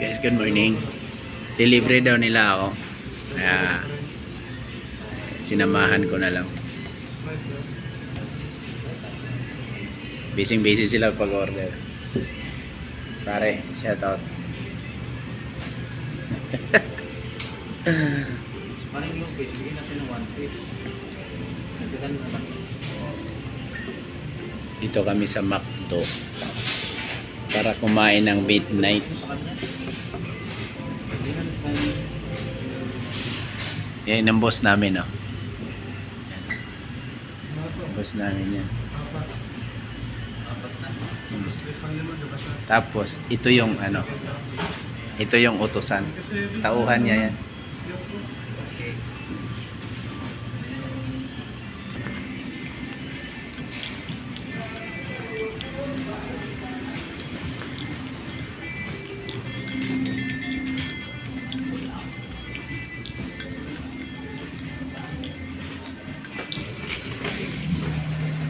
Guys, good morning. Delivery daw nila ako. Kaya sinamahan ko na lang. Busy sila pag order. Pare, shout out. Parang yung page, bigyan natin ng 1 page. Nagdagan naman. Dito kami sa McDo para kumain ng midnight. Yan ang boss namin, oh. Boss namin yan. Tapos ito yung ano, ito yung utusan, tauhan niya yan.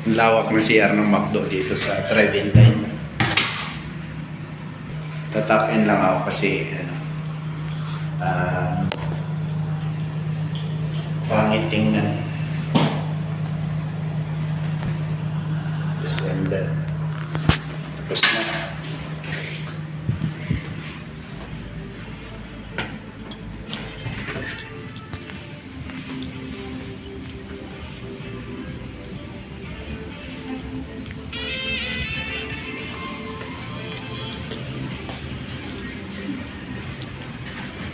Ang lawak ng CR ng McDo dito sa drive-in line. Tatap-in lang ako kasi ano, pangit tingnan. December. Tapos na.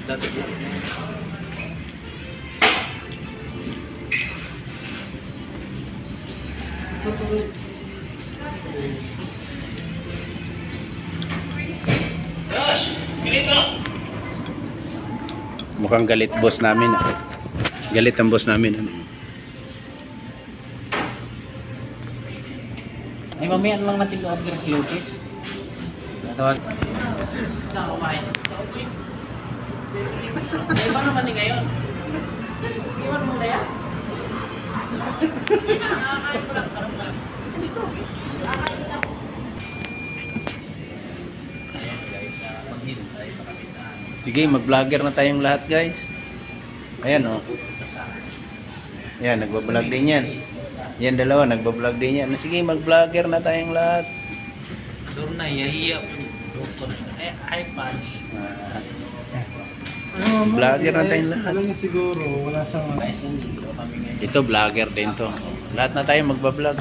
Dati lang. Mukhang galit boss namin, ah. Galit ang boss namin, ano. Ay, mamaya lang natin order si Lucas. Tawag. Saan kumain? Eh, paano naman ngayon? Iwan mo na yan? Nakakain mo lang. Dito. Nakakain ako. Ayan guys, maghintay pa kami sa ano. Sige, mag-vlogger na tayong lahat, guys. Ayan, oh. Ayan, nagbablog din yan. Yan dalawa, nagbablog din yan. Sige, mag-vlogger na tayong lahat. Doon na, yahiya yung doktor. Eh, iPads. Vlogger na tayong lahat. Alam niya siguro, wala siyang Guys, nandito kami ngayon. Ito, vlogger din to. Lahat na tayo magbablog.